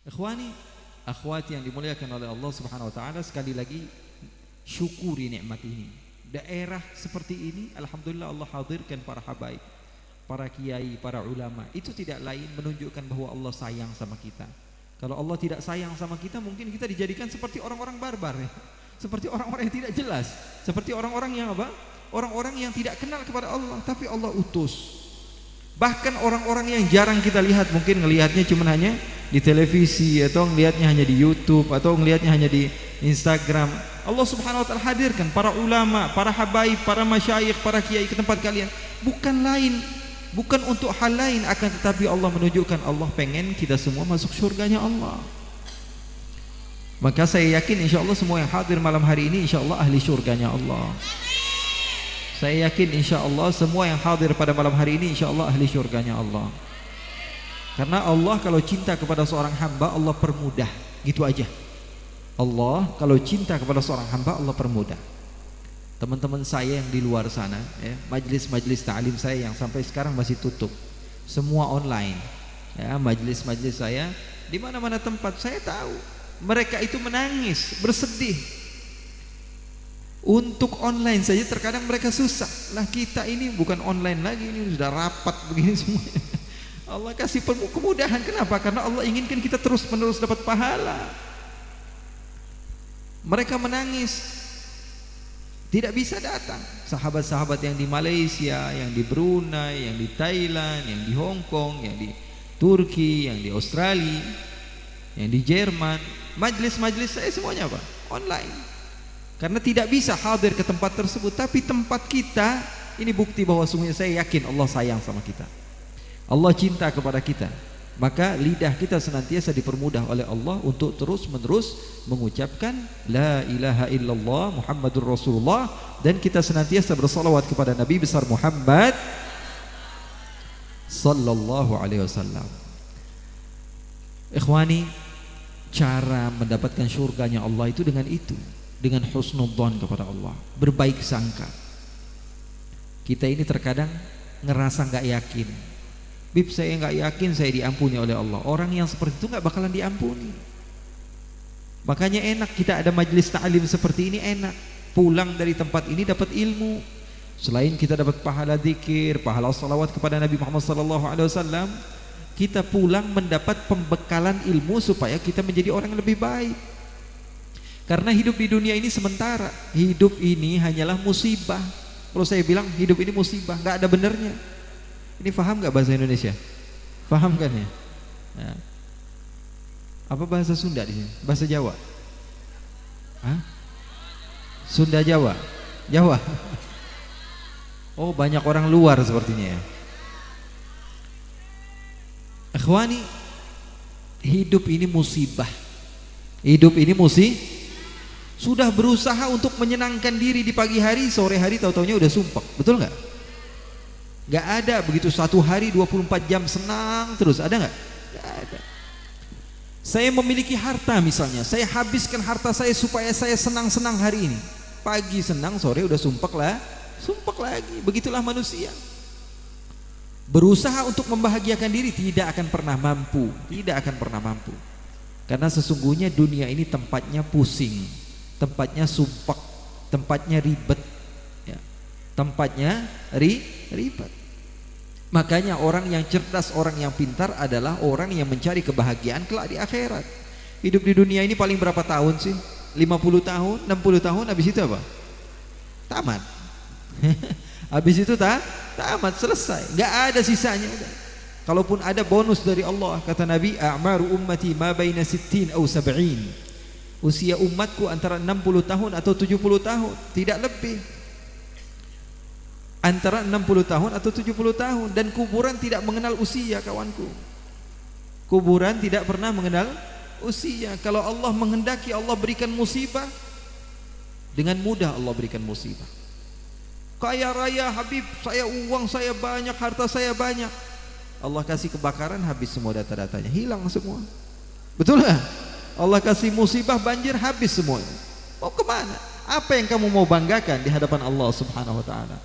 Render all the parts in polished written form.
Ikhwani, akhwati yang dimuliakan oleh Allah Subhanahu wa taala, sekali lagi syukuri nikmat ini. Daerah seperti ini alhamdulillah Allah hadirkan para habaib, para kiai, para ulama. Itu tidak lain menunjukkan bahwa Allah sayang sama kita. Kalau Allah tidak sayang sama kita, mungkin kita dijadikan seperti orang-orang barbar ya. Seperti orang-orang yang tidak jelas, seperti orang-orang yang apa? Orang-orang yang tidak kenal kepada Allah, tapi Allah utus. Bahkan orang-orang yang jarang kita lihat, mungkin ngelihatnya cuma hanya di televisi, atau ngelihatnya hanya di YouTube, atau ngelihatnya hanya di Instagram. Allah Subhanahu wa taala hadirkan para ulama, para habaib, para masyayikh, para kiai ke tempat kalian. Bukan lain, bukan untuk hal lain, akan tetapi Allah menunjukkan Allah pengen kita semua masuk surganya Allah. Maka saya yakin insya Allah semua yang hadir malam hari ini insya Allah ahli surganya Allah. Saya yakin insya Allah semua yang hadir pada malam hari ini insya Allah ahli surganya Allah. Karena Allah kalau cinta kepada seorang hamba, Allah permudah, gitu aja. Allah kalau cinta kepada seorang hamba, Allah permudah. Teman-teman saya yang di luar sana ya, majlis-majlis ta'lim saya yang sampai sekarang masih tutup, semua online ya, majlis-majlis saya di mana-mana tempat saya tahu mereka itu menangis, bersedih. Untuk online saja terkadang mereka susah. Lah kita ini bukan online lagi, ini sudah rapat begini semuanya. Allah kasih kemudahan. Kenapa? Karena Allah inginkan kita terus-menerus dapat pahala. Mereka menangis, tidak bisa datang. Sahabat-sahabat yang di Malaysia, yang di Brunei, yang di Thailand, yang di Hong Kong, yang di Turki, yang di Australia, yang di Jerman, majlis-majlis saya semuanya apa? Online. Karena tidak bisa hadir ke tempat tersebut, tapi tempat kita ini bukti bahwa sungguhnya saya yakin Allah sayang sama kita. Allah cinta kepada kita. Maka lidah kita senantiasa dipermudah oleh Allah untuk terus-menerus mengucapkan la ilaha illallah Muhammadur Rasulullah, dan kita senantiasa bersalawat kepada Nabi besar Muhammad sallallahu alaihi wasallam. Ikhwani, cara mendapatkan surganya Allah itu dengan itu, dengan husnudzon kepada Allah, berbaik sangka. Kita ini terkadang ngerasa nggak yakin. Bib, saya nggak yakin saya diampuni oleh Allah. Orang yang seperti itu nggak bakalan diampuni. Makanya enak kita ada majelis ta'lim seperti ini, enak. Pulang dari tempat ini dapat ilmu. Selain kita dapat pahala zikir, pahala salawat kepada Nabi Muhammad SAW, kita pulang mendapat pembekalan ilmu supaya kita menjadi orang yang lebih baik. Karena hidup di dunia ini sementara. Hidup ini hanyalah musibah. Kalau saya bilang hidup ini musibah, nggak ada benernya. Ini paham nggak bahasa Indonesia? Paham kan ya? Nah. Apa bahasa Sunda di sini? Bahasa Jawa? Hah? Sunda Jawa? Jawa? Oh, banyak orang luar sepertinya ya. Ikhwani, hidup ini musibah. Hidup ini sudah berusaha untuk menyenangkan diri di pagi hari, sore hari tahu-taunya udah sumpek. Betul nggak? Nggak ada begitu satu hari 24 jam senang terus, ada nggak? Nggak ada. Saya memiliki harta misalnya, saya habiskan harta saya supaya saya senang-senang hari ini. Pagi senang, sore udah sumpek lagi. Begitulah manusia. Berusaha untuk membahagiakan diri tidak akan pernah mampu, Karena sesungguhnya dunia ini tempatnya pusing, tempatnya sumpek, tempatnya ribet, ya. Tempatnya ribet. Makanya orang yang cerdas, orang yang pintar adalah orang yang mencari kebahagiaan kelak di akhirat. Hidup di dunia ini paling berapa tahun sih? 50 tahun, 60 tahun, habis itu apa? Tamat. Habis itu tamat, selesai. Enggak ada sisanya udah. Kalaupun ada bonus dari Allah, kata Nabi, a'maru ummati ma baina 60 atau 70. Usia umatku antara 60 tahun atau 70 tahun, tidak lebih. Antara 60 tahun atau 70 tahun. Dan kuburan tidak mengenal usia, kawanku. Kuburan tidak pernah mengenal usia. Kalau Allah menghendaki Allah berikan musibah, dengan mudah Allah berikan musibah. Kaya raya Habib, saya uang saya banyak, harta saya banyak. Allah kasih kebakaran, habis semua data-datanya, hilang semua. Betul nggak? Allah kasih musibah banjir, habis semuanya. Mau kemana? Apa yang kamu mau banggakan di hadapan Allah Subhanahu wa ta'ala?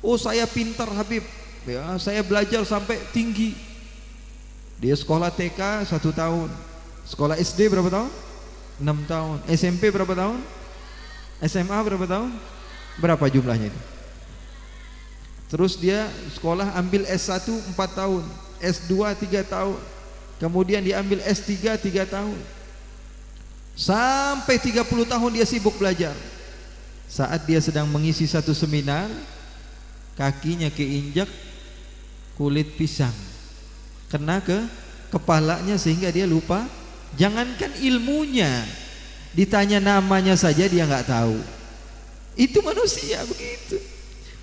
Oh, saya pintar Habib ya, saya belajar sampai tinggi. Dia sekolah TK 1 tahun, Sekolah SD berapa tahun? 6 tahun. SMP berapa tahun? SMA berapa tahun? Berapa jumlahnya itu? Terus dia sekolah ambil S1 4 tahun, S2 3 tahun, kemudian diambil S3 3 tahun. Sampai 30 tahun dia sibuk belajar. Saat dia sedang mengisi satu seminar, kakinya keinjak kulit pisang, kena ke kepalanya sehingga dia lupa. Jangankan ilmunya, ditanya namanya saja dia nggak tahu. Itu manusia begitu.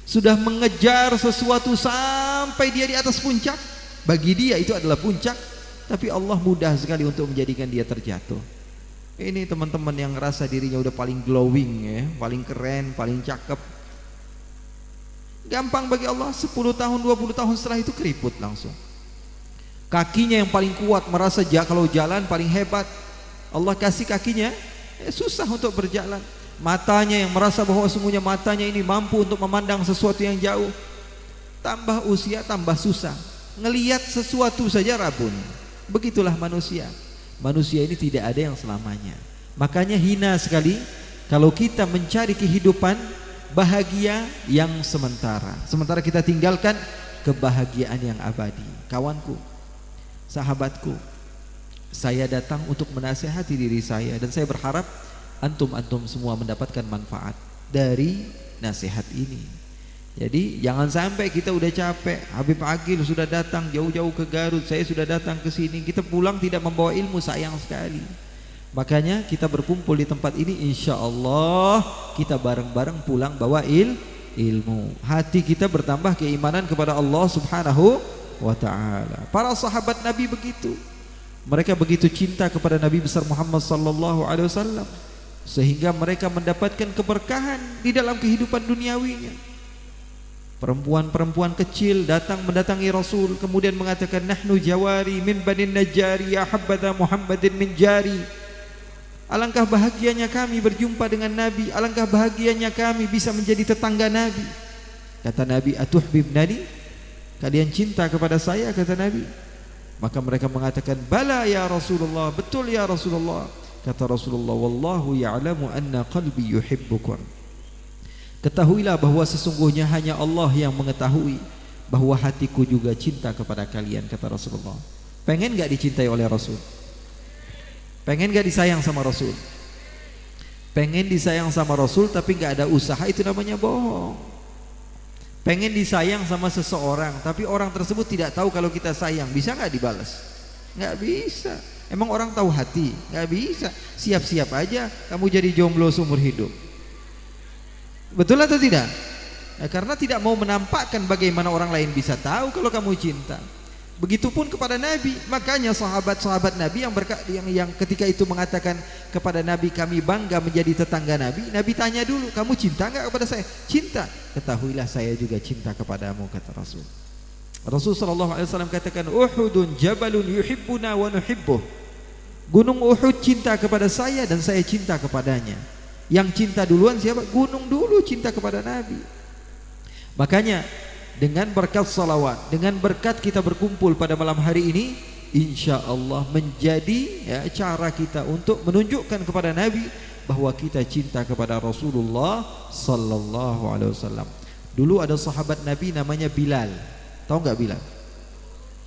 Sudah mengejar sesuatu sampai dia di atas puncak. Bagi dia itu adalah puncak, tapi Allah mudah sekali untuk menjadikan dia terjatuh. Ini teman-teman yang ngerasa dirinya udah paling glowing ya, paling keren, paling cakep. Gampang bagi Allah, 10 tahun, 20 tahun setelah itu keriput langsung. Kakinya yang paling kuat, merasa kalau jalan paling hebat. Allah kasih kakinya, susah untuk berjalan. Matanya yang merasa bahwa sungguhnya matanya ini mampu untuk memandang sesuatu yang jauh. Tambah usia, tambah susah. Ngelihat sesuatu saja rabun. Begitulah manusia. Manusia ini tidak ada yang selamanya. Makanya hina sekali kalau kita mencari kehidupan bahagia yang sementara, sementara kita tinggalkan kebahagiaan yang abadi. Kawanku, sahabatku, saya datang untuk menasihati diri saya, dan saya berharap antum semua mendapatkan manfaat dari nasihat ini. Jadi jangan sampai kita udah capek, Habib Agil sudah datang jauh-jauh ke Garut, saya sudah datang ke sini, kita pulang tidak membawa ilmu, sayang sekali. Makanya kita berkumpul di tempat ini, insya Allah kita bareng-bareng pulang bawa ilmu. Hati kita bertambah keimanan kepada Allah Subhanahu wa ta'ala. Para sahabat Nabi begitu, mereka begitu cinta kepada Nabi besar Muhammad sallallahu alaihi wasallam, sehingga mereka mendapatkan keberkahan di dalam kehidupan duniawinya. Perempuan-perempuan kecil datang mendatangi Rasul, kemudian mengatakan, nahnu jawari min banin najari ya habbada Muhammadin min jari. Alangkah bahagianya kami berjumpa dengan Nabi, alangkah bahagianya kami bisa menjadi tetangga Nabi. Kata Nabi, atuhbibnani, kalian cinta kepada saya? Kata Nabi. Maka mereka mengatakan, bala ya Rasulullah, betul ya Rasulullah. Kata Rasulullah, wallahu ya'lamu anna qalbi yuhibbukum. Ketahuilah bahwa sesungguhnya hanya Allah yang mengetahui bahwa hatiku juga cinta kepada kalian. Kata Rasulullah. Pengen gak dicintai oleh Rasul? Pengen gak disayang sama Rasul? Pengen disayang sama Rasul tapi gak ada usaha, itu namanya bohong. Pengen disayang sama seseorang tapi orang tersebut tidak tahu kalau kita sayang, bisa gak dibalas? Gak bisa. Emang orang tahu hati? Gak bisa. Siap-siap aja kamu jadi jomblo seumur hidup. Betul atau tidak? Nah, karena tidak mau menampakkan bagaimana orang lain bisa tahu kalau kamu cinta. Begitupun kepada Nabi. Makanya sahabat-sahabat Nabi yang ketika itu mengatakan kepada Nabi, kami bangga menjadi tetangga Nabi. Nabi tanya dulu, kamu cinta enggak kepada saya? Cinta. Ketahuilah saya juga cinta kepadamu, kata Rasul. Rasul sallallahu alaihi wasallam katakan, Uhudun jabalun yuhibbuna wa nuhibbuh. Gunung Uhud cinta kepada saya dan saya cinta kepadanya. Yang cinta duluan siapa? Gunung dulu cinta kepada Nabi. Makanya dengan berkat salawat, dengan berkat kita berkumpul pada malam hari ini, insya Allah menjadi cara kita untuk menunjukkan kepada Nabi bahwa kita cinta kepada Rasulullah sallallahu alaihi wasallam. Dulu ada sahabat Nabi namanya Bilal. Tahu nggak Bilal?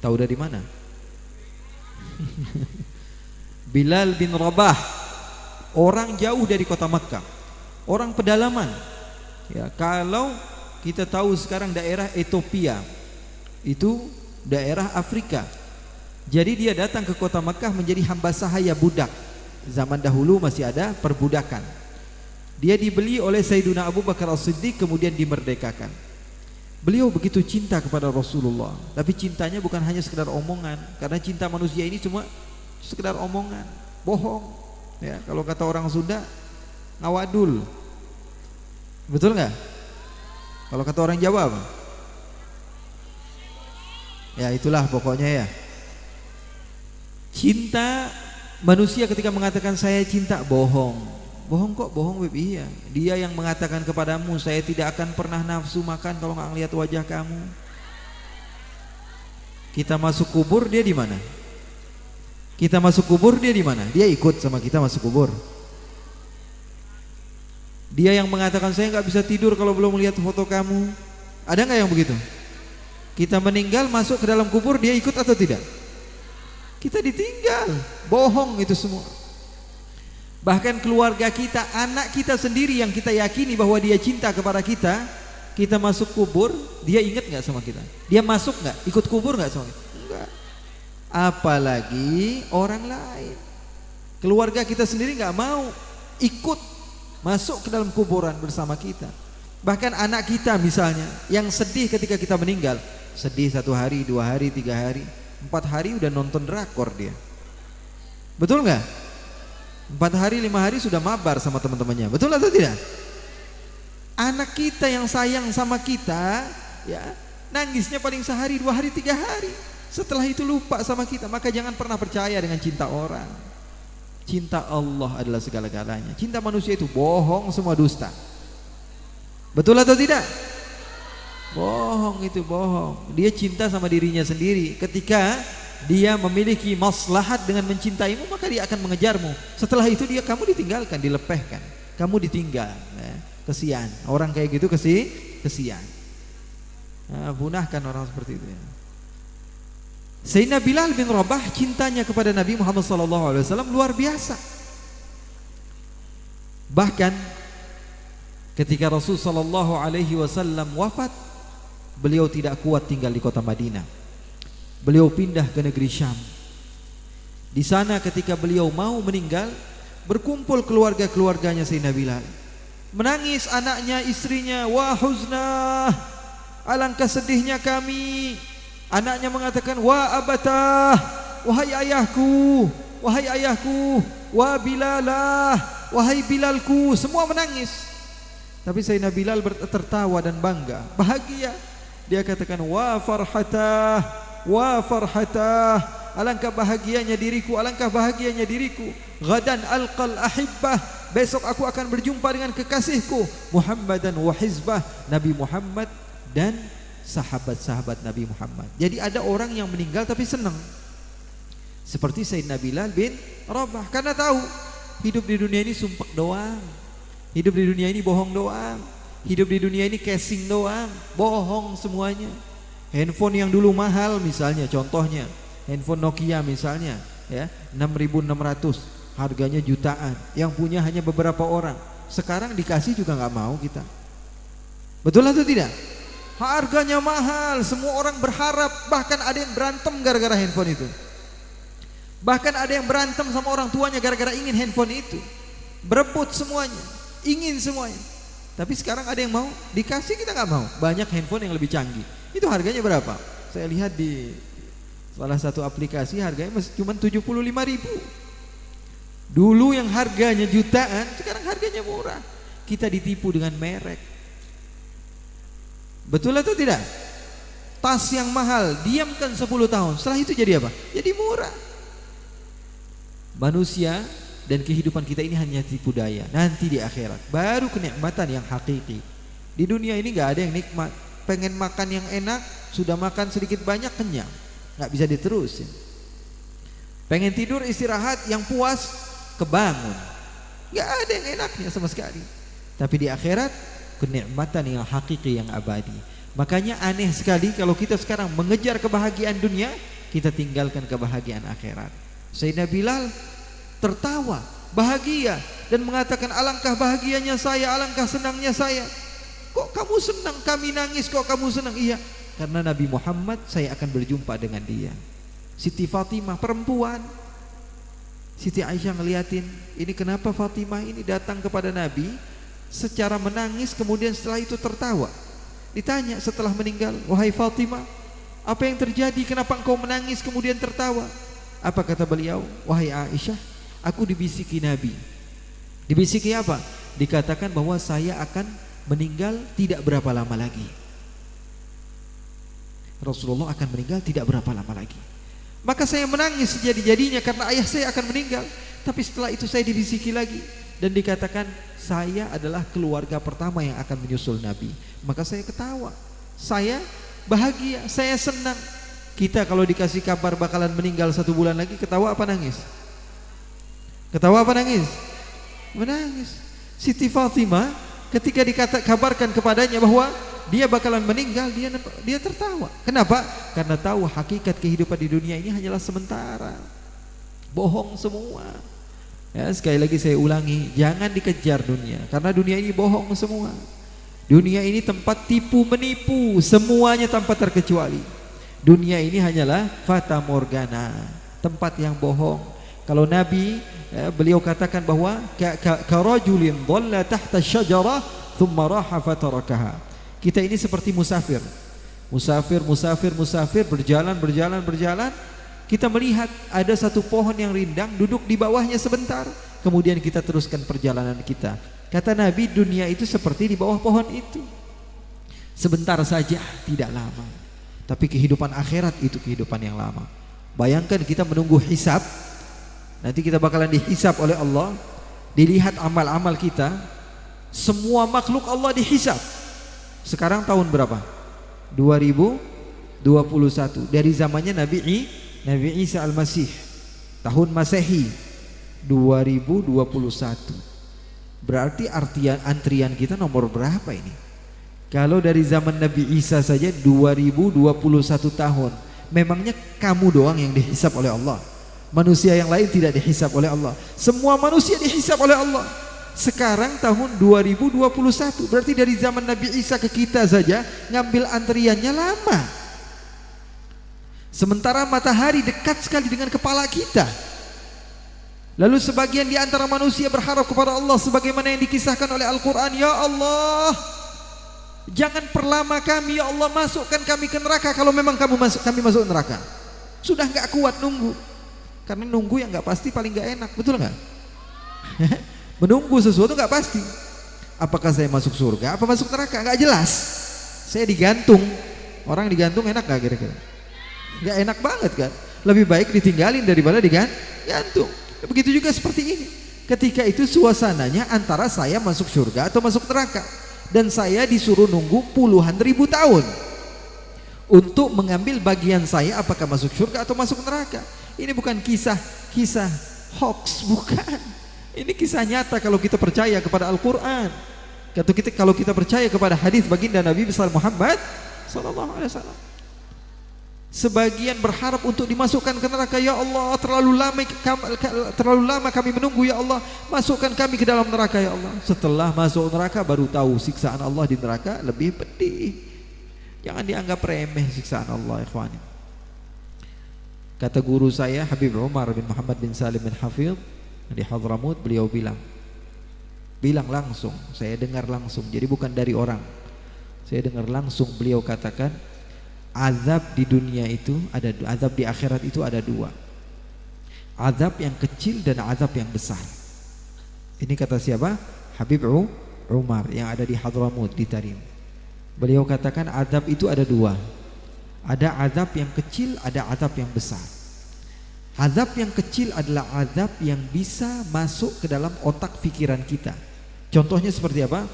Tahu dari mana? Bilal bin Rabah. Orang jauh dari kota Makkah, orang pedalaman. Ya, kalau kita tahu sekarang daerah Ethiopia itu daerah Afrika. Jadi dia datang ke kota Makkah menjadi hamba sahaya budak. Zaman dahulu masih ada perbudakan. Dia dibeli oleh Sayyidina Abu Bakar As-Siddiq kemudian dimerdekakan. Beliau begitu cinta kepada Rasulullah, tapi cintanya bukan hanya sekedar omongan, karena cinta manusia ini cuma sekedar omongan, bohong. Ya, kalau kata orang Sunda, ngawadul. Betul nggak? Kalau kata orang Jawa apa? Ya itulah pokoknya ya. Cinta manusia ketika mengatakan saya cinta, bohong. Bohong kok, bohong Wib, iya. Dia yang mengatakan kepadamu, saya tidak akan pernah nafsu makan kalau nggak ngelihat wajah kamu. Kita masuk kubur, dia di mana? Kita masuk kubur, dia di mana? Dia ikut sama kita masuk kubur. Dia yang mengatakan saya nggak bisa tidur kalau belum melihat foto kamu. Ada nggak yang begitu? Kita meninggal masuk ke dalam kubur, dia ikut atau tidak? Kita ditinggal. Bohong itu semua. Bahkan keluarga kita, anak kita sendiri yang kita yakini bahwa dia cinta kepada kita, kita masuk kubur, dia ingat nggak sama kita? Dia masuk nggak? Ikut kubur nggak sama kita? Enggak. Apalagi orang lain. Keluarga kita sendiri nggak mau ikut masuk ke dalam kuburan bersama kita. Bahkan anak kita misalnya yang sedih ketika kita meninggal, sedih 1 hari, 2 hari, 3 hari, 4 hari udah nonton drakor dia. Betul nggak? 4 hari, 5 hari sudah mabar sama teman-temannya. Betul atau tidak? Anak kita yang sayang sama kita, ya, nangisnya paling sehari, 2 hari, 3 hari. Setelah itu lupa sama kita. Maka jangan pernah percaya dengan cinta orang. Cinta Allah adalah segala-galanya. Cinta manusia itu bohong, semua dusta. Betul atau tidak? Bohong itu bohong. Dia cinta sama dirinya sendiri. Ketika dia memiliki maslahat dengan mencintaimu, maka dia akan mengejarmu. Setelah itu kamu ditinggalkan, dilepehkan. Kamu ditinggal, ya. Kesian. Orang kayak gitu kesian. Nah, punahkan orang seperti itu, ya. Sayyidina Bilal bin Rabah cintanya kepada Nabi Muhammad SAW luar biasa. Bahkan ketika Rasul SAW wafat, beliau tidak kuat tinggal di kota Madinah. Beliau pindah ke negeri Syam. Di sana ketika beliau mau meninggal, berkumpul keluarga-keluarganya Sayyidina Bilal. Menangis anaknya, istrinya, wah huznah, alangkah sedihnya kami. Anaknya mengatakan, wah abatah, wahai ayahku, wah Bilalah, wahai Bilalku. Semua menangis. Tapi Sayyidina Bilal tertawa dan bangga, bahagia. Dia katakan, wah farhatah, alangkah bahagianya diriku, alangkah bahagianya diriku. Ghadan alqal ahibbah, besok aku akan berjumpa dengan kekasihku Muhammadan wa hizbah, Nabi Muhammad dan sahabat-sahabat Nabi Muhammad. Jadi ada orang yang meninggal tapi senang, seperti Sayyidina Bilal bin Rabah, karena tahu hidup di dunia ini sumpek doang, hidup di dunia ini bohong doang, hidup di dunia ini casing doang, bohong semuanya. Handphone yang dulu mahal misalnya, contohnya handphone Nokia misalnya, ya 6.600, harganya jutaan, yang punya hanya beberapa orang. Sekarang dikasih juga nggak mau kita. Betul atau tidak? Harganya mahal, semua orang berharap, bahkan ada yang berantem gara-gara handphone itu. Bahkan ada yang berantem sama orang tuanya gara-gara ingin handphone itu. Berebut semuanya, ingin semuanya. Tapi sekarang ada yang mau, dikasih kita nggak mau. Banyak handphone yang lebih canggih. Itu harganya berapa? Saya lihat di salah satu aplikasi harganya cuma 75.000. Dulu yang harganya jutaan, sekarang harganya murah. Kita ditipu dengan merek. Betul atau tidak? Tas yang mahal, diamkan 10 tahun, setelah itu jadi apa? Jadi murah. Manusia dan kehidupan kita ini hanya tipu daya. Nanti di akhirat baru kenikmatan yang hakiki. Di dunia ini gak ada yang nikmat. Pengen makan yang enak, sudah makan sedikit banyak kenyang, gak bisa diterusin. Pengen tidur istirahat yang puas, kebangun, gak ada yang enaknya sama sekali. Tapi di akhirat kenikmatan yang hakiki, yang abadi. Makanya aneh sekali kalau kita sekarang mengejar kebahagiaan dunia, kita tinggalkan kebahagiaan akhirat. Sayyidina Bilal tertawa, bahagia, dan mengatakan, alangkah bahagianya saya, alangkah senangnya saya. Kok kamu senang, kami nangis, kok kamu senang? Iya, karena Nabi Muhammad saya akan berjumpa dengan dia. Siti Fatimah perempuan, Siti Aisyah ngeliatin, ini kenapa Fatimah ini datang kepada Nabi secara menangis, kemudian setelah itu tertawa. Ditanya setelah meninggal, wahai Fatimah, apa yang terjadi, kenapa engkau menangis kemudian tertawa? Apa kata beliau? Wahai Aisyah, aku dibisiki Nabi. Dibisiki apa? Dikatakan bahwa saya akan meninggal tidak berapa lama lagi. Rasulullah akan meninggal tidak berapa lama lagi. Maka saya menangis sejadi-jadinya karena ayah saya akan meninggal. Tapi setelah itu saya dibisiki lagi dan dikatakan saya adalah keluarga pertama yang akan menyusul Nabi. Maka saya ketawa, saya bahagia, saya senang. Kita kalau dikasih kabar bakalan meninggal 1 bulan lagi, ketawa apa nangis? Ketawa apa nangis? Menangis. Siti Fatimah ketika dikabarkan kepadanya bahwa dia bakalan meninggal, dia tertawa. Kenapa? Karena tahu hakikat kehidupan di dunia ini hanyalah sementara. Bohong semua. Ya, sekali lagi saya ulangi, jangan dikejar dunia, karena dunia ini bohong semua. Dunia ini tempat tipu menipu, semuanya tanpa terkecuali. Dunia ini hanyalah fata morgana, tempat yang bohong. Kalau Nabi, beliau katakan bahwa karajulin dhalla tahta syajarah thumma raha fatarakaha. Kita ini seperti musafir, berjalan. Kita melihat ada satu pohon yang rindang, duduk di bawahnya sebentar, kemudian kita teruskan perjalanan kita. Kata Nabi, dunia itu seperti di bawah pohon itu, sebentar saja, tidak lama. Tapi kehidupan akhirat itu kehidupan yang lama. Bayangkan kita menunggu hisab, nanti kita bakalan dihisab oleh Allah, dilihat amal-amal kita. Semua makhluk Allah dihisab. Sekarang tahun berapa? 2021. Dari zamannya Nabi Isa Al-Masih, tahun Masehi 2021. Berarti antrian kita nomor berapa ini? Kalau dari zaman Nabi Isa saja 2021 tahun. Memangnya kamu doang yang dihisab oleh Allah? Manusia yang lain tidak dihisab oleh Allah. Semua manusia dihisab oleh Allah. Sekarang tahun 2021. Berarti dari zaman Nabi Isa ke kita saja ngambil antriannya lama. Sementara matahari dekat sekali dengan kepala kita. Lalu sebagian di antara manusia berharap kepada Allah sebagaimana yang dikisahkan oleh Al-Quran. Ya Allah, jangan perlama kami, ya Allah, masukkan kami ke neraka kalau memang kami masuk neraka. Sudah gak kuat nunggu. Karena nunggu yang gak pasti paling gak enak, betul gak? Menunggu sesuatu gak pasti. Apakah saya masuk surga, apa masuk neraka? Gak jelas. Saya digantung. Orang digantung enak gak kira-kira? Gak enak banget kan? Lebih baik ditinggalin daripada digantung. Begitu juga seperti ini. Ketika itu suasananya antara saya masuk surga atau masuk neraka, dan saya disuruh nunggu puluhan ribu tahun untuk mengambil bagian saya, apakah masuk surga atau masuk neraka. Ini bukan kisah hoax, bukan. Ini kisah nyata kalau kita percaya kepada Al-Quran. Kalau kita percaya kepada hadis baginda Nabi besar Muhammad sallallahu alaihi wasallam. Sebagian berharap untuk dimasukkan ke neraka. Ya Allah, terlalu lama kami menunggu, ya Allah, masukkan kami ke dalam neraka, ya Allah. Setelah masuk neraka baru tahu siksaan Allah di neraka lebih pedih. Jangan dianggap remeh siksaan Allah, ikhwani. Kata guru saya Habib Umar bin Muhammad bin Salim bin Hafidh di Hadramut, beliau bilang langsung, saya dengar langsung, jadi bukan dari orang, saya dengar langsung. Beliau katakan, azab di dunia itu ada, azab di akhirat itu ada dua. Azab yang kecil dan azab yang besar. Ini kata siapa? Habib Umar yang ada di Hadramut di Tarim. Beliau katakan azab itu ada dua. Ada azab yang kecil, ada azab yang besar. Azab yang kecil adalah azab yang bisa masuk ke dalam otak pikiran kita. Contohnya seperti apa?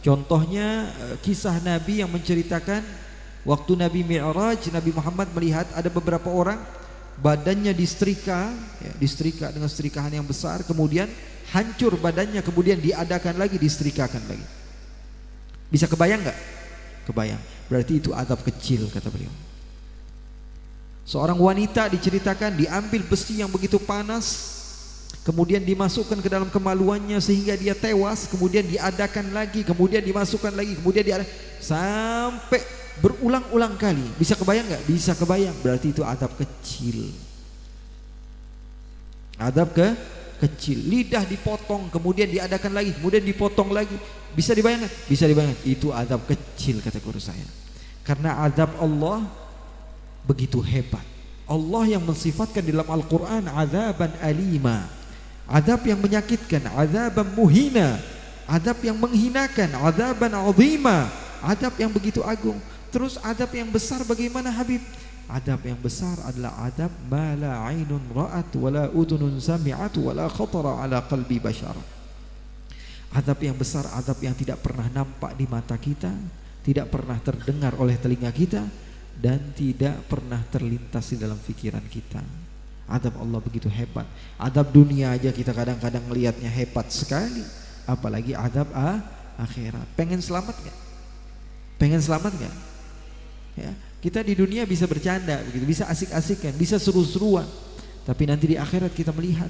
Contohnya kisah Nabi yang menceritakan waktu Nabi Mi'raj, Nabi Muhammad melihat ada beberapa orang badannya disetrika dengan setrikahan yang besar, kemudian hancur badannya, kemudian diadakan lagi, disetrikakan lagi. Bisa kebayang nggak? Kebayang. Berarti itu azab kecil, kata beliau. Seorang wanita diceritakan diambil besi yang begitu panas, kemudian dimasukkan ke dalam kemaluannya sehingga dia tewas, kemudian diadakan lagi, kemudian dimasukkan lagi, kemudian sampai berulang-ulang kali. Bisa kebayang nggak? Bisa kebayang. Berarti itu azab kecil. Azab kecil. Lidah dipotong, kemudian diadakan lagi, kemudian dipotong lagi. Bisa dibayangkan? Bisa dibayangkan. Itu azab kecil, kata guru saya. Karena azab Allah begitu hebat. Allah yang mensifatkan di dalam Al-Quran azaban alima, azab yang menyakitkan, azaban muhina, azab yang menghinakan, azaban azima, azab yang begitu agung. Terus adab yang besar bagaimana Habib? Adab yang besar adalah adab ma la ainun ra'at wala udhunun sami'at wala khatara ala qalbi bashar. Adab yang besar, adab yang tidak pernah nampak di mata kita, tidak pernah terdengar oleh telinga kita, dan tidak pernah terlintas di dalam pikiran kita. Adab Allah begitu hebat. Adab dunia aja kita kadang-kadang melihatnya hebat sekali, apalagi adab akhirat. Pengen selamat gak? Pengen selamat gak? Ya, kita di dunia bisa bercanda begitu, bisa asik-asikan, bisa seru-seruan, tapi nanti di akhirat kita melihat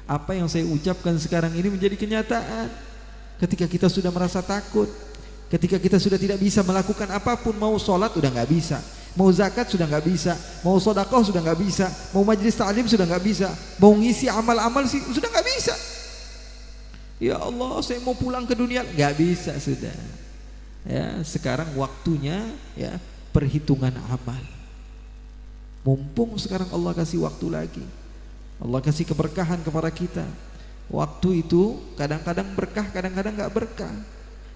apa yang saya ucapkan sekarang ini menjadi kenyataan. Ketika kita sudah merasa takut, ketika kita sudah tidak bisa melakukan apapun, mau sholat udah nggak bisa, mau zakat sudah nggak bisa, mau sedekah sudah nggak bisa, mau majelis ta'lim sudah nggak bisa, mau ngisi amal-amal sih sudah nggak bisa. Ya Allah, saya mau pulang ke dunia, nggak bisa sudah. Ya, sekarang waktunya ya perhitungan amal. Mumpung sekarang Allah kasih waktu lagi, Allah kasih keberkahan kepada kita. Waktu itu kadang-kadang berkah, kadang-kadang nggak berkah.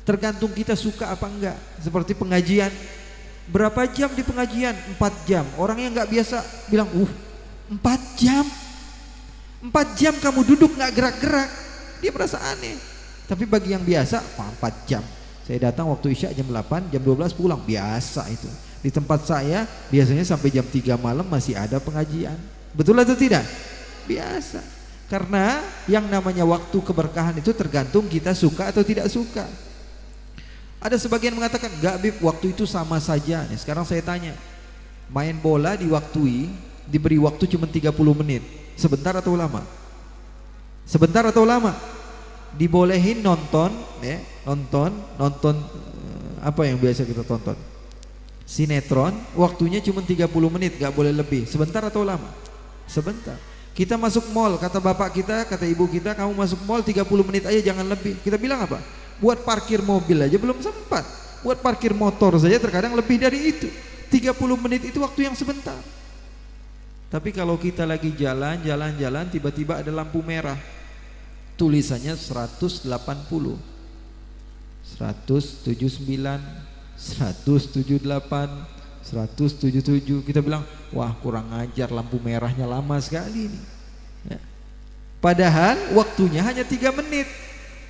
Tergantung kita suka apa enggak. Seperti pengajian, berapa jam di pengajian? 4 jam. Orang yang nggak biasa bilang 4 jam 4 jam kamu duduk nggak gerak-gerak, dia merasa aneh. Tapi bagi yang biasa, 4 jam. Saya datang waktu Isya jam 8, jam 12 pulang, biasa itu. Di tempat saya biasanya sampai jam 3 malam masih ada pengajian. Betul atau tidak? Biasa. Karena yang namanya waktu keberkahan itu tergantung kita suka atau tidak suka. Ada sebagian mengatakan, enggak Bib, waktu itu sama saja. Nih, sekarang saya tanya, main bola diwaktui, diberi waktu cuma 30 menit, sebentar atau lama? Sebentar atau lama? Dibolehin nonton, ya, nonton apa yang biasa kita tonton? Sinetron, waktunya cuma 30 menit, gak boleh lebih. Sebentar atau lama? Sebentar. Kita masuk mall, kata bapak kita, kata ibu kita, kamu masuk mall 30 menit aja, jangan lebih. Kita bilang apa? Buat parkir mobil aja belum sempat, buat parkir motor saja terkadang lebih dari itu. 30 menit itu waktu yang sebentar. Tapi kalau kita lagi jalan-jalan, tiba-tiba ada lampu merah, tulisannya 180, 179, 178, 177. Kita bilang, wah kurang ajar, lampu merahnya lama sekali ini ya. Padahal waktunya hanya 3 menit,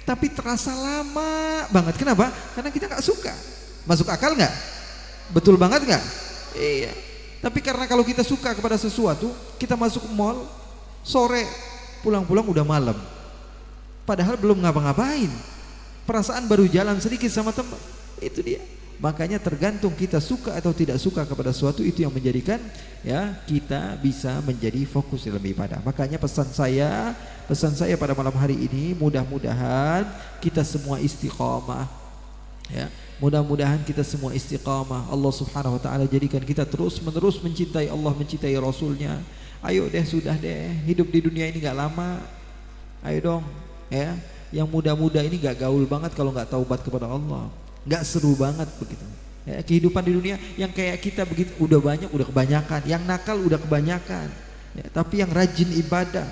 tapi terasa lama banget. Kenapa? Karena kita gak suka. Masuk akal gak? Betul banget gak? Iya. Tapi karena kalau kita suka kepada sesuatu, kita masuk mall sore, pulang-pulang udah malam, padahal belum ngapa-ngapain, perasaan baru jalan sedikit sama teman. Itu dia. Makanya tergantung kita suka atau tidak suka kepada sesuatu, itu yang menjadikan ya kita bisa menjadi fokus dalam ibadah. Makanya pesan saya pada malam hari ini, mudah-mudahan kita semua istiqamah ya. Mudah-mudahan kita semua istiqamah. Allah Subhanahu wa taala jadikan kita terus-menerus mencintai Allah, mencintai Rasulnya. Ayo deh, sudah deh, hidup di dunia ini gak lama. Ayo dong ya. Yang muda-muda ini gak gaul banget kalau gak taubat kepada Allah. Gak seru banget begitu ya, kehidupan di dunia yang kayak kita begitu udah banyak, udah kebanyakan. Yang nakal udah kebanyakan ya, tapi yang rajin ibadah,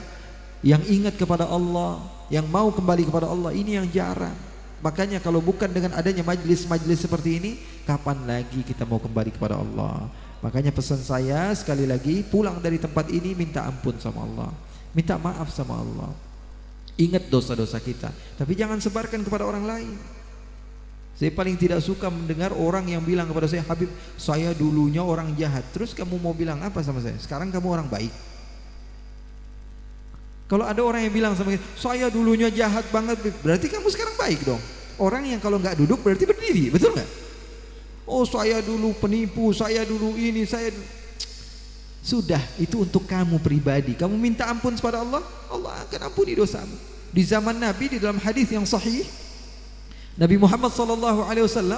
yang ingat kepada Allah, yang mau kembali kepada Allah, ini yang jarang. Makanya kalau bukan dengan adanya majelis-majelis seperti ini, kapan lagi kita mau kembali kepada Allah? Makanya pesan saya sekali lagi, pulang dari tempat ini minta ampun sama Allah, minta maaf sama Allah, ingat dosa-dosa kita, tapi jangan sebarkan kepada orang lain. Saya paling tidak suka mendengar orang yang bilang kepada saya, Habib, saya dulunya orang jahat, terus kamu mau bilang apa sama saya? Sekarang kamu orang baik. Kalau ada orang yang bilang sama saya dulunya jahat banget, berarti kamu sekarang baik dong. Orang yang kalau nggak duduk berarti berdiri, betul nggak? Oh, saya dulu penipu, saya dulu ini, saya dulu. Sudah, itu untuk kamu pribadi. Kamu minta ampun kepada Allah, Allah akan ampuni dosamu. Di zaman Nabi, di dalam hadis yang sahih, Nabi Muhammad SAW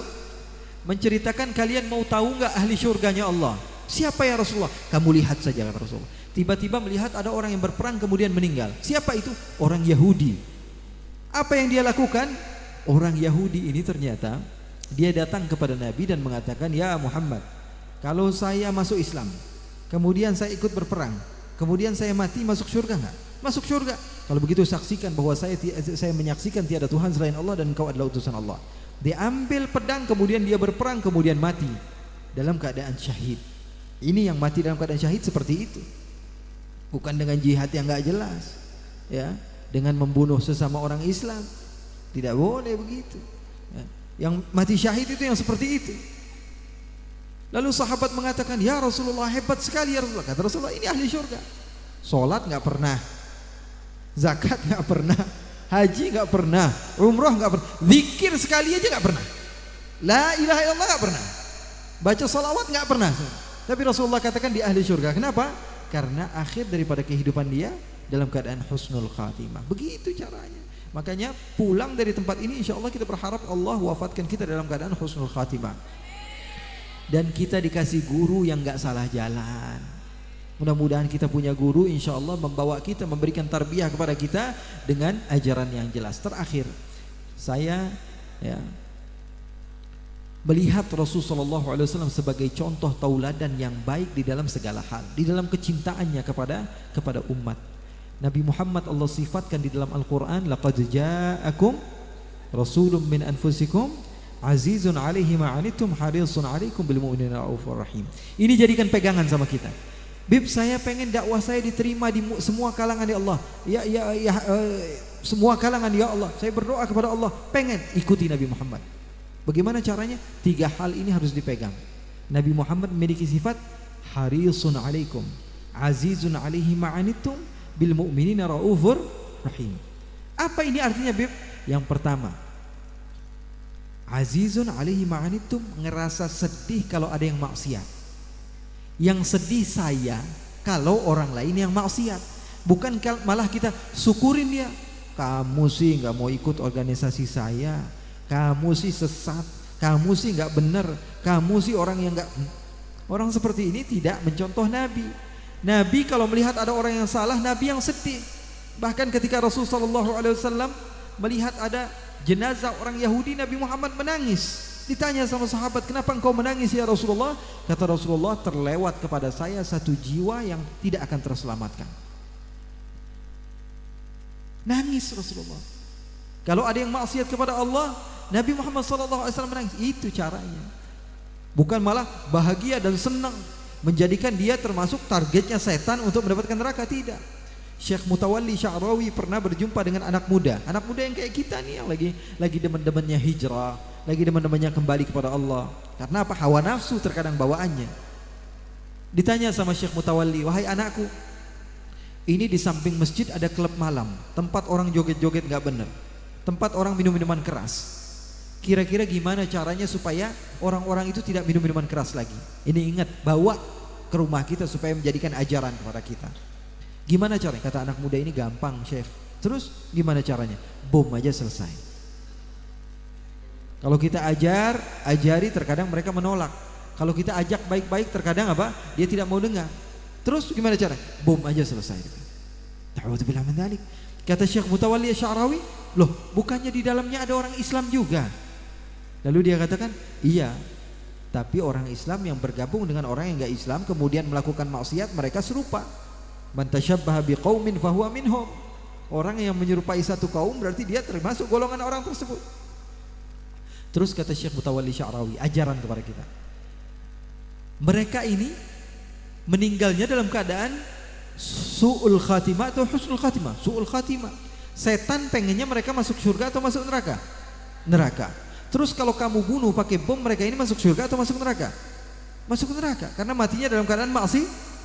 menceritakan, kalian mau tahu nggak ahli syurganya Allah? Siapa ya Rasulullah? Kamu lihat saja, kata Rasulullah. Tiba-tiba melihat ada orang yang berperang kemudian meninggal. Siapa itu? Orang Yahudi. Apa yang dia lakukan? Orang Yahudi ini ternyata dia datang kepada Nabi dan mengatakan, ya Muhammad, kalau saya masuk Islam, kemudian saya ikut berperang, kemudian saya mati, masuk surga nggak? Masuk surga. Kalau begitu saksikan bahwa saya menyaksikan tiada Tuhan selain Allah dan engkau adalah utusan Allah. Dia ambil pedang, kemudian dia berperang, kemudian mati dalam keadaan syahid. Ini yang mati dalam keadaan syahid seperti itu, bukan dengan jihad yang nggak jelas ya, dengan membunuh sesama orang Islam. Tidak boleh begitu ya. Yang mati syahid itu yang seperti itu. Lalu sahabat mengatakan, ya Rasulullah, hebat sekali ya Rasulullah. Kata Rasulullah, ini ahli surga. Sholat nggak pernah, zakat nggak pernah, haji nggak pernah, umroh nggak pernah, zikir sekali aja nggak pernah, la ilaha illallah nggak pernah, baca salawat nggak pernah. Tapi Rasulullah katakan di ahli surga. Kenapa? Karena akhir daripada kehidupan dia dalam keadaan husnul khatimah. Begitu caranya. Makanya pulang dari tempat ini insya Allah kita berharap Allah wafatkan kita dalam keadaan husnul khatimah. Dan kita dikasih guru yang gak salah jalan. Mudah-mudahan kita punya guru insya Allah membawa kita, memberikan tarbiyah kepada kita dengan ajaran yang jelas. Terakhir, saya melihat Rasulullah SAW sebagai contoh tauladan yang baik di dalam segala hal, di dalam kecintaannya kepada umat. Nabi Muhammad Allah sifatkan di dalam Al-Quran, laqad ja'akum rasulun min anfusikum azizun alaihi ma'anitum harisun alaikum bil mu'minina raufur rahim. Ini jadikan pegangan sama kita. Bib, saya pengen dakwah saya diterima di semua kalangan ya Allah. Semua kalangan ya Allah. Saya berdoa kepada Allah, pengen ikuti Nabi Muhammad. Bagaimana caranya? 3 hal ini harus dipegang. Nabi Muhammad memiliki sifat harisun alaikum, azizun alaihi ma'anitum bil mu'minina raufur rahim. Apa ini artinya, Bib? Yang pertama, azizun alaihi ma'anitum, ngerasa sedih kalau ada yang maksiat. Yang sedih saya kalau orang lain yang maksiat. Bukan malah kita syukurin dia. Kamu sih nggak mau ikut organisasi saya, kamu sih sesat, kamu sih nggak benar, kamu sih orang yang nggak. Orang seperti ini tidak mencontoh Nabi. Nabi kalau melihat ada orang yang salah, Nabi yang sedih. Bahkan ketika Rasulullah SAW melihat ada jenazah orang Yahudi, Nabi Muhammad menangis. Ditanya sama sahabat, kenapa engkau menangis ya Rasulullah? Kata Rasulullah, terlewat kepada saya satu jiwa yang tidak akan terselamatkan. Nangis Rasulullah. Kalau ada yang maksiat kepada Allah, Nabi Muhammad SAW menangis. Itu caranya. Bukan malah bahagia dan senang, menjadikan dia termasuk targetnya setan untuk mendapatkan neraka. Tidak. Syekh Mutawalli Sya'rawi pernah berjumpa dengan anak muda yang kayak kita nih, yang lagi demen-demennya hijrah, lagi demen-demennya kembali kepada Allah. Karena apa? Hawa nafsu terkadang bawaannya. Ditanya sama Syekh Mutawalli, wahai anakku, ini di samping masjid ada klub malam, tempat orang joget-joget gak bener, tempat orang minum-minuman keras. Kira-kira gimana caranya supaya orang-orang itu tidak minum minuman keras lagi? Ini ingat, bawa ke rumah kita supaya menjadikan ajaran kepada kita. Gimana caranya? Kata anak muda ini, gampang Syekh. Terus gimana caranya? Bom aja selesai. Kalau kita ajari terkadang mereka menolak. Kalau kita ajak baik-baik terkadang apa? Dia tidak mau dengar. Terus gimana caranya? Bom aja selesai. Ta'udzubillah min dzalik. Kata Syekh Mutawalli Sya'rawi, loh bukannya di dalamnya ada orang Islam juga? Lalu dia katakan, iya, tapi orang Islam yang bergabung dengan orang yang enggak Islam kemudian melakukan maksiat, mereka serupa. Man tasyabbaha biqaumin fahuwa minhum. Orang yang menyerupai satu kaum berarti dia termasuk golongan orang tersebut. Terus kata Syekh Mutawalli Sya'rawi, ajaran kepada kita, mereka ini meninggalnya dalam keadaan su'ul khatimah atau husnul khatimah? Su'ul khatimah. Setan pengennya mereka masuk surga atau masuk neraka? Neraka. Terus kalau kamu bunuh pakai bom, mereka ini masuk surga atau masuk neraka? Masuk neraka, karena matinya dalam keadaan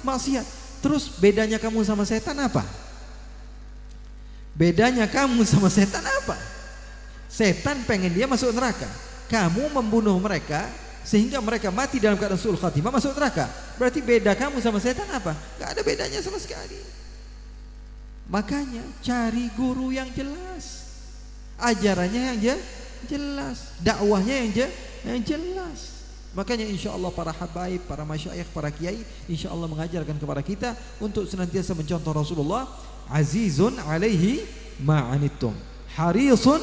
maksiat. Terus bedanya kamu sama setan apa? Bedanya kamu sama setan apa? Setan pengen dia masuk neraka, kamu membunuh mereka sehingga mereka mati dalam keadaan su'ul khatimah, masuk neraka. Berarti beda kamu sama setan apa? Gak ada bedanya sama sekali. Makanya cari guru yang jelas, ajarannya yang jelas, dakwahnya yang jelas. Makanya insya Allah para habaib, para masyayikh, para kiai insya Allah mengajarkan kepada kita untuk senantiasa mencontoh Rasulullah. Azizun alaihi ma'anittum harisun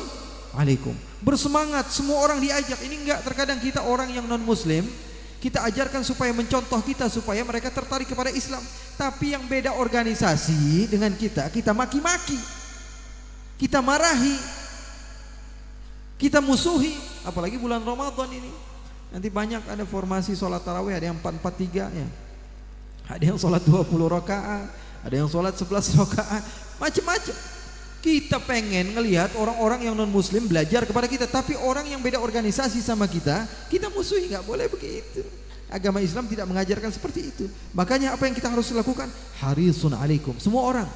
alaikum. Bersemangat, semua orang diajak. Ini enggak, terkadang kita orang yang non muslim kita ajarkan supaya mencontoh kita, supaya mereka tertarik kepada Islam. Tapi yang beda organisasi dengan kita maki-maki, kita marahi, kita musuhi. Apalagi bulan Ramadan ini, nanti banyak ada formasi sholat tarawih, ada yang 4-4-3 ya, ada yang sholat 20 rakaat, ada yang sholat 11 rakaat, macam-macam. Kita pengen ngelihat orang-orang yang non muslim belajar kepada kita, tapi orang yang beda organisasi sama kita musuhi. Nggak boleh begitu. Agama Islam tidak mengajarkan seperti itu. Makanya apa yang kita harus lakukan? Harisun alaikum. Semua orang,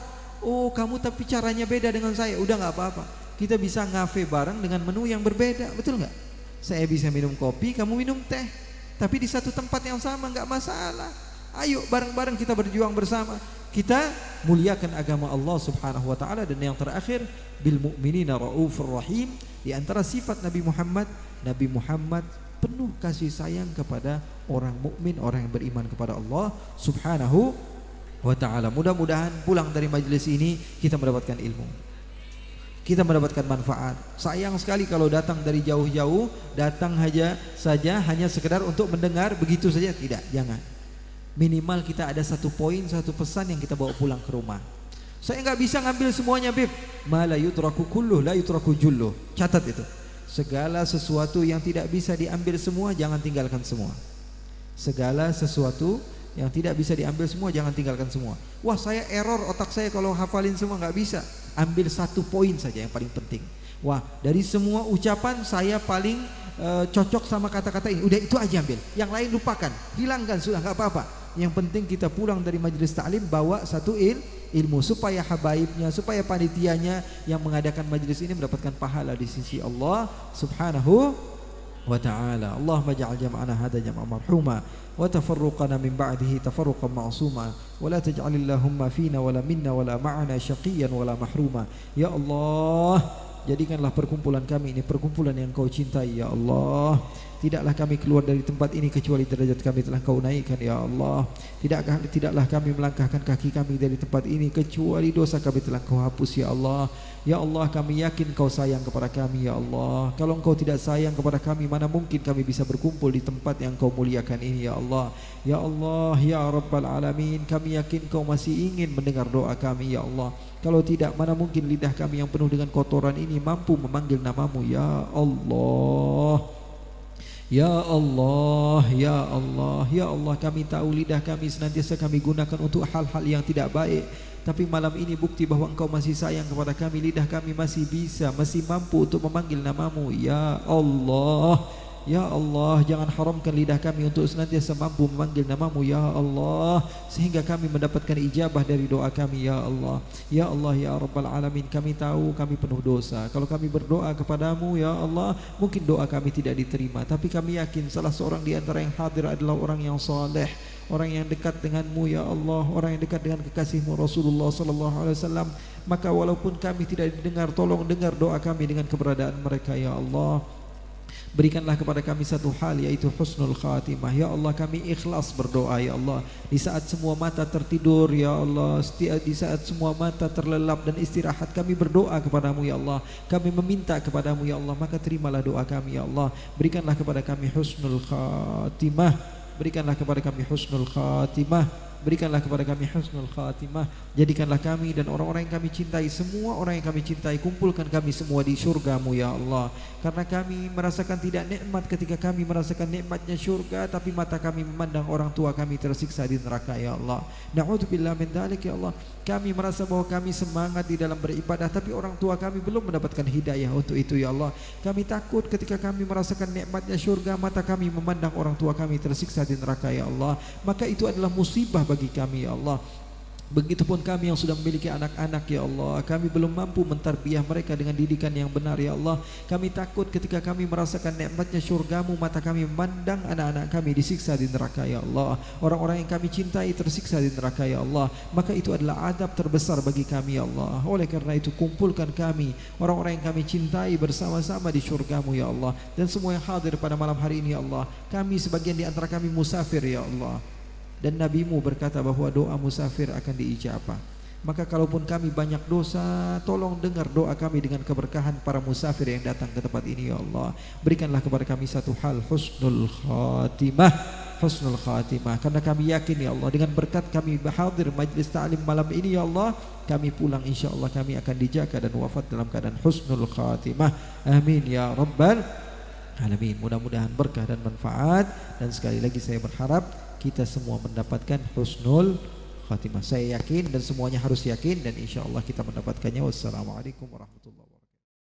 oh kamu tapi caranya beda dengan saya. Udah nggak apa-apa. Kita bisa ngafe bareng dengan menu yang berbeda, betul nggak? Saya bisa minum kopi, kamu minum teh, tapi di satu tempat yang sama, nggak masalah. Ayo bareng-bareng kita berjuang bersama. Kita muliakan agama Allah Subhanahu wa taala. Dan yang terakhir, bil mu'minina raufur rahim. Di antara sifat Nabi Muhammad penuh kasih sayang kepada orang mukmin, orang yang beriman kepada Allah Subhanahu wa taala. Mudah-mudahan pulang dari majelis ini kita mendapatkan ilmu, kita mendapatkan manfaat. Sayang sekali kalau datang dari jauh-jauh, datang saja hanya sekedar untuk mendengar begitu saja. Tidak, jangan. Minimal kita ada satu poin, satu pesan yang kita bawa pulang ke rumah. Saya nggak bisa ngambil semuanya, Bib. Ma la yutraku kulluh la yutraku julluh. Catat itu. Segala sesuatu yang tidak bisa diambil semua, jangan tinggalkan semua. Segala sesuatu yang tidak bisa diambil semua, jangan tinggalkan semua. Wah, saya error otak saya kalau hafalin semua, nggak bisa. Ambil satu poin saja yang paling penting. Wah, dari semua ucapan saya paling cocok sama kata-kata ini. Udah itu aja ambil. Yang lain lupakan, hilangkan, sudah nggak apa-apa. Yang penting kita pulang dari majelis ta'lim bawa satu ilmu, supaya habaibnya, supaya panitianya yang mengadakan majelis ini mendapatkan pahala di sisi Allah Subhanahu wa ta'ala. Allahumma ja'al jam'ana hadha jam'an marhuma wa tafarruqana min ba'dihi tafarruqan ma'suma wa la taj'alillahumma fina wala minna wala ma'ana syaqiyan wala mahruma. Ya Allah, jadikanlah perkumpulan kami ini perkumpulan yang Kau cintai ya Allah. Tidaklah kami keluar dari tempat ini kecuali derajat kami telah Kau naikkan ya Allah. Tidaklah kami melangkahkan kaki kami dari tempat ini kecuali dosa kami telah Kau hapus ya Allah. Ya Allah, kami yakin Kau sayang kepada kami ya Allah. Kalau Engkau tidak sayang kepada kami, mana mungkin kami bisa berkumpul di tempat yang Kau muliakan ini ya Allah. Ya Allah, ya Rabbal Alamin, kami yakin Kau masih ingin mendengar doa kami ya Allah. Kalau tidak, mana mungkin lidah kami yang penuh dengan kotoran ini mampu memanggil namamu ya Allah. Ya Allah, ya Allah, ya Allah, kami tahu lidah kami senantiasa kami gunakan untuk hal-hal yang tidak baik. Tapi malam ini bukti bahwa Engkau masih sayang kepada kami. Lidah kami masih mampu untuk memanggil namamu ya Allah. Ya Allah, jangan haramkan lidah kami untuk senantiasa mampu memanggil namamu ya Allah, sehingga kami mendapatkan ijabah dari doa kami ya Allah. Ya Allah, ya Rabbal Alamin, kami tahu kami penuh dosa. Kalau kami berdoa kepadamu ya Allah, mungkin doa kami tidak diterima. Tapi kami yakin salah seorang di antara yang hadir adalah orang yang saleh, orang yang dekat denganmu ya Allah, orang yang dekat dengan kekasihmu Rasulullah sallallahu alaihi wasallam. Maka walaupun kami tidak didengar, tolong dengar doa kami dengan keberadaan mereka ya Allah. Berikanlah kepada kami satu hal, yaitu husnul khatimah ya Allah. Kami ikhlas berdoa ya Allah. Di saat semua mata tertidur ya Allah, di saat semua mata terlelap dan istirahat, kami berdoa kepadamu ya Allah. Kami meminta kepadamu ya Allah, maka terimalah doa kami ya Allah. Berikanlah kepada kami husnul khatimah. Berikanlah kepada kami husnul khatimah. Berikanlah kepada kami husnul khatimah. Jadikanlah kami dan orang-orang yang kami cintai, semua orang yang kami cintai, kumpulkan kami semua di surgamu ya Allah. Karena kami merasakan tidak nikmat ketika kami merasakan nikmatnya surga, tapi mata kami memandang orang tua kami tersiksa di neraka ya Allah. Na'udzubillah min dzalik ya Allah. Kami merasa bahwa kami semangat di dalam beribadah, tapi orang tua kami belum mendapatkan hidayah untuk itu ya Allah. Kami takut ketika kami merasakan nikmatnya surga, mata kami memandang orang tua kami tersiksa di neraka ya Allah. Maka itu adalah musibah bagi kami ya Allah. Begitupun kami yang sudah memiliki anak-anak ya Allah, kami belum mampu mentarbiyah mereka dengan didikan yang benar ya Allah. Kami takut ketika kami merasakan nikmatnya surgamu, mata kami memandang anak-anak kami disiksa di neraka ya Allah. Orang-orang yang kami cintai tersiksa di neraka ya Allah. Maka itu adalah adab terbesar bagi kami ya Allah. Oleh karena itu kumpulkan kami, orang-orang yang kami cintai, bersama-sama di surgamu ya Allah. Dan semua yang hadir pada malam hari ini ya Allah, kami sebagian di antara kami musafir ya Allah. Dan Nabimu berkata bahwa doa musafir akan diijabah. Maka kalaupun kami banyak dosa, tolong dengar doa kami dengan keberkahan para musafir yang datang ke tempat ini ya Allah. Berikanlah kepada kami satu hal, husnul khatimah. Husnul khatimah. Karena kami yakin ya Allah, dengan berkat kami hadir majlis ta'lim malam ini ya Allah, kami pulang insya Allah kami akan dijaga dan wafat dalam keadaan husnul khatimah. Amin ya Rabbal Alamin. Mudah-mudahan berkah dan manfaat. Dan sekali lagi saya berharap kita semua mendapatkan husnul khatimah. Saya yakin dan semuanya harus yakin, dan insya Allah kita mendapatkannya. Wassalamualaikum warahmatullahi wabarakatuh.